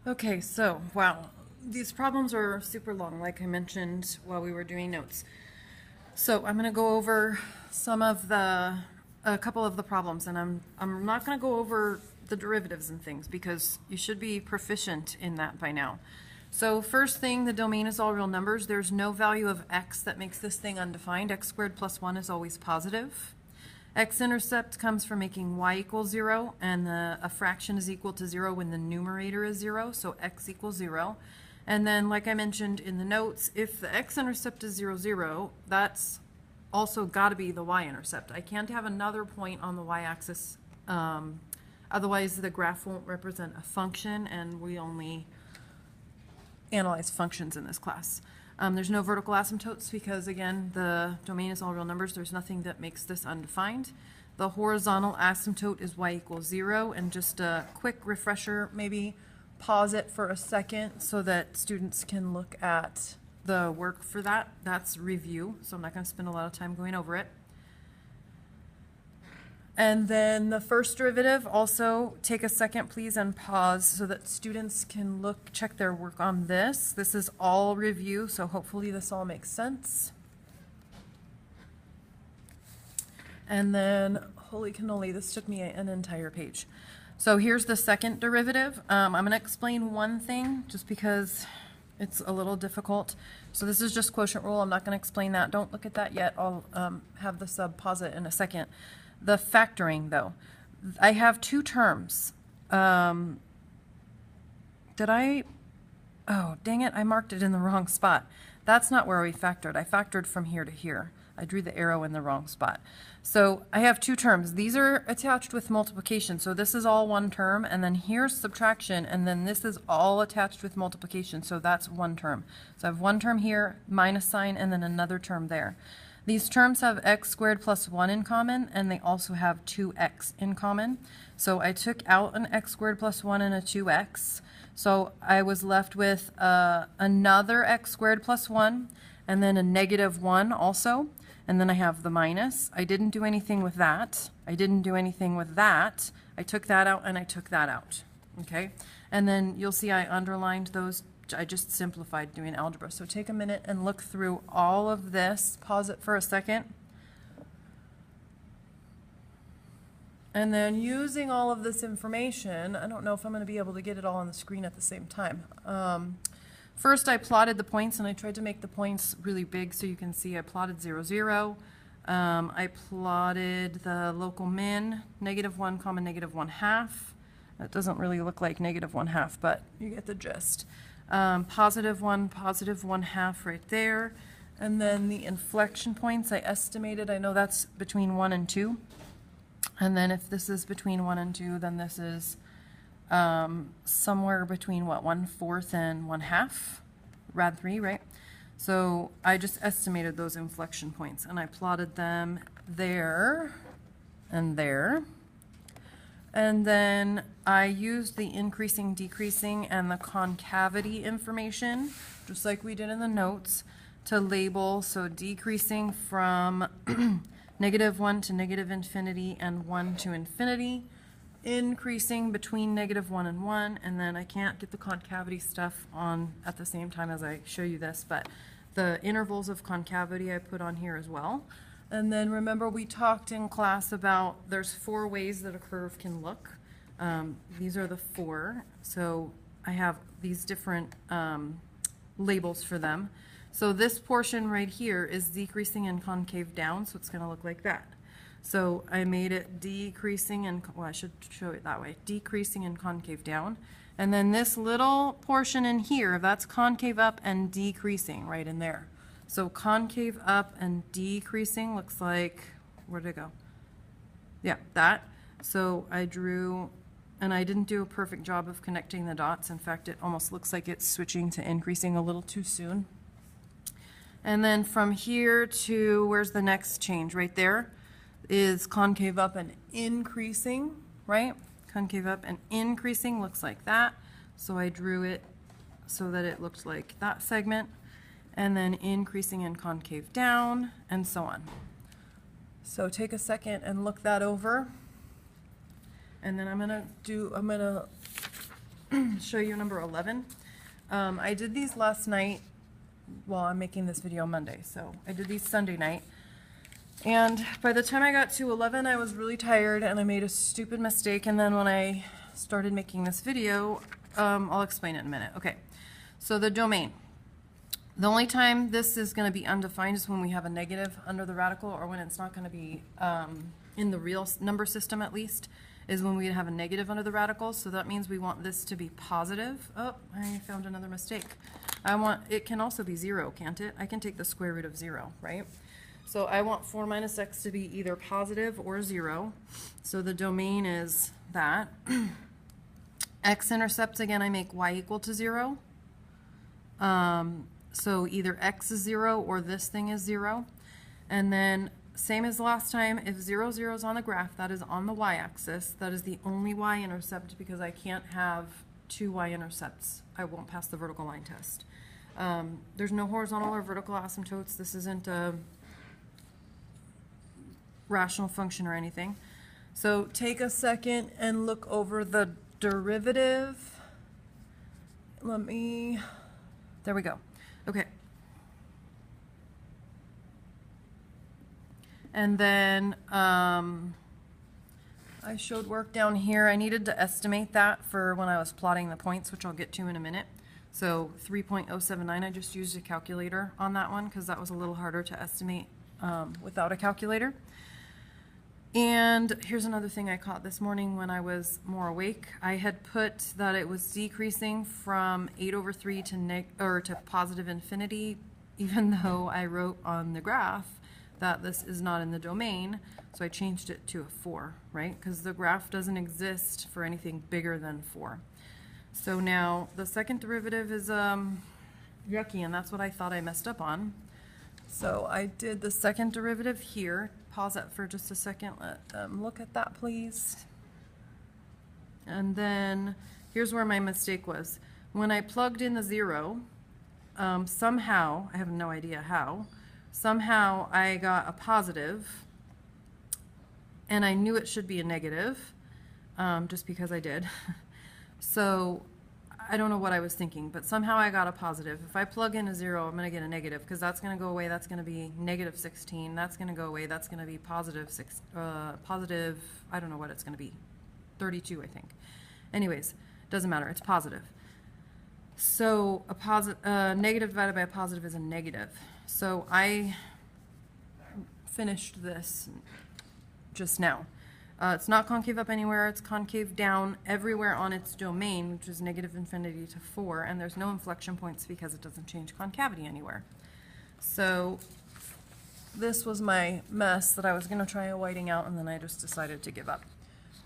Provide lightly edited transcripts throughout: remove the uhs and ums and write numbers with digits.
Okay, so, wow, these problems are super long, like I mentioned while we were doing notes. So I'm going to go over a couple of the problems, and I'm not going to go over the derivatives and things because you should be proficient in that by now. So first thing, the domain is all real numbers. There's no value of x that makes this thing undefined. X squared plus 1 is always positive. X-intercept comes from making y equal 0, and a fraction is equal to 0 when the numerator is 0, so x equals 0. And then, like I mentioned in the notes, if the x-intercept is 0, 0, that's also got to be the y-intercept. I can't have another point on the y-axis, otherwise the graph won't represent a function, and we only analyze functions in this class. There's no vertical asymptotes because, again, the domain is all real numbers. There's nothing that makes this undefined. The horizontal asymptote is y equals 0. And just a quick refresher, maybe pause it for a second so that students can look at the work for that. That's review, so I'm not going to spend a lot of time going over it. And then the first derivative, also take a second please and pause so that students can check their work on this. This is all review, so hopefully this all makes sense. And then, holy cannoli, this took me an entire page. So here's the second derivative. I'm going to explain one thing just because it's a little difficult. So this is just quotient rule. I'm not going to explain that. Don't look at that yet. I'll have the sub pause it in a second. The factoring, though, I have two terms. Oh, dang it, I marked it in the wrong spot. That's not where we factored. I factored from here to here. I drew the arrow in the wrong spot. So I have two terms. These are attached with multiplication. So this is all one term, and then here's subtraction, and then this is all attached with multiplication. So that's one term. So I have one term here, minus sign, and then another term there. These terms have x squared plus 1 in common, and they also have 2x in common. So I took out an x squared plus 1 and a 2x. So I was left with another x squared plus 1, and then a negative 1 also. And then I have the minus. I didn't do anything with that. I didn't do anything with that. I took that out, and I took that out. Okay? And then you'll see I underlined those. I just simplified doing algebra. So take a minute and look through all of this. Pause it for a second. And then using all of this information, I don't know if I'm going to be able to get it all on the screen at the same time. First, I plotted the points, and I tried to make the points really big so you can see I plotted 0, 0. I plotted the local min, -1, -1/2. That doesn't really look like -1/2, but you get the gist. +1, +1/2 right there. And then the inflection points I estimated, I know that's between 1 and 2. And then if this is between 1 and 2, then this is somewhere between, what, 1/4 and 1/2? Rad 3, right? So I just estimated those inflection points, and I plotted them there and there. And then I used the increasing, decreasing, and the concavity information, just like we did in the notes, to label. So decreasing from -1 to -infinity and 1 to infinity. Increasing between -1 and 1. And then I can't get the concavity stuff on at the same time as I show you this, but the intervals of concavity I put on here as well. And then remember we talked in class about there's 4 ways that a curve can look. These are the 4. So I have these different labels for them. So this portion right here is decreasing and concave down, so it's going to look like that. So I made it decreasing and, well, I should show it that way, decreasing and concave down. And then this little portion in here, that's concave up and decreasing right in there. So concave up and decreasing looks like, where did it go? Yeah, that. So I drew, and I didn't do a perfect job of connecting the dots. In fact, it almost looks like it's switching to increasing a little too soon. And then from here to, where's the next change? Right there is concave up and increasing, right? Concave up and increasing looks like that. So I drew it so that it looked like that segment. And then increasing and concave down, and so on. So take a second and look that over. And then I'm gonna show you number 11. I did these last night. Well, I'm making this video Monday, so I did these Sunday night. And by the time I got to 11, I was really tired and I made a stupid mistake. And then when I started making this video, I'll explain it in a minute. Okay, so the domain. The only time this is going to be undefined is when we have a negative under the radical, or when it's not going to be in the real number system, at least, is when we have a negative under the radical. So that means we want this to be positive. Oh, I found another mistake. It can also be 0, can't it? I can take the square root of 0, right? So I want 4 minus x to be either positive or 0. So the domain is that. X-intercepts, again, I make y equal to 0. So either x is 0 or this thing is 0. And then same as last time, if 0, 0 is on the graph, that is on the y-axis. That is the only y-intercept because I can't have 2 y-intercepts. I won't pass the vertical line test. There's no horizontal or vertical asymptotes. This isn't a rational function or anything. So take a second and look over the derivative. There we go. Okay. And then I showed work down here. I needed to estimate that for when I was plotting the points, which I'll get to in a minute. So 3.079, I just used a calculator on that one because that was a little harder to estimate without a calculator. And here's another thing I caught this morning when I was more awake. I had put that it was decreasing from 8/3 to positive infinity, even though I wrote on the graph that this is not in the domain. So I changed it to a 4, right? Because the graph doesn't exist for anything bigger than 4. So now the second derivative is yucky, and that's what I thought I messed up on. So I did the second derivative here. Pause that for just a second. Let them look at that, please. And then here's where my mistake was. When I plugged in the 0, somehow, I have no idea how, somehow I got a positive, and I knew it should be a negative, just because I did. So I don't know what I was thinking, but somehow I got a positive. If I plug in a 0, I'm going to get a negative, because that's going to go away. That's going to be negative 16. That's going to go away. That's going to be positive, I don't know what it's going to be, 32, I think. Anyways, doesn't matter. It's positive. So a negative divided by a positive is a negative. So I finished this just now. It's not concave up anywhere, it's concave down everywhere on its domain, which is negative infinity to 4, and there's no inflection points because it doesn't change concavity anywhere. So this was my mess that I was going to try whiting out, and then I just decided to give up.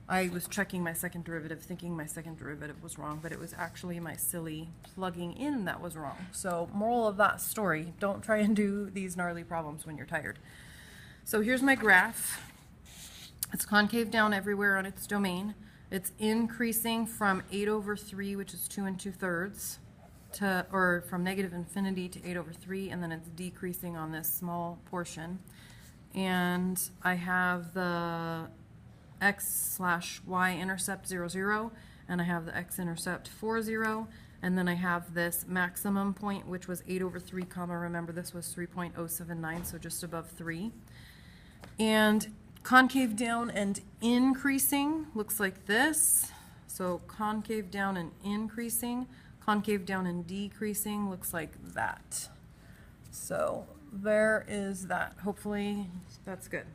I was checking my second derivative, thinking my second derivative was wrong, but it was actually my silly plugging in that was wrong. So moral of that story, don't try and do these gnarly problems when you're tired. So here's my graph. It's concave down everywhere on its domain. It's increasing from 8/3, which is 2 2/3, or from negative infinity to 8/3, and then it's decreasing on this small portion. And I have the x/y intercept 0, 0, and I have the x-intercept 4, 0, and then I have this maximum point, which was 8/3, comma, remember this was 3.079, so just above 3. And concave down and increasing looks like this. So concave down and increasing, concave down and decreasing looks like that. So there is that. Hopefully that's good.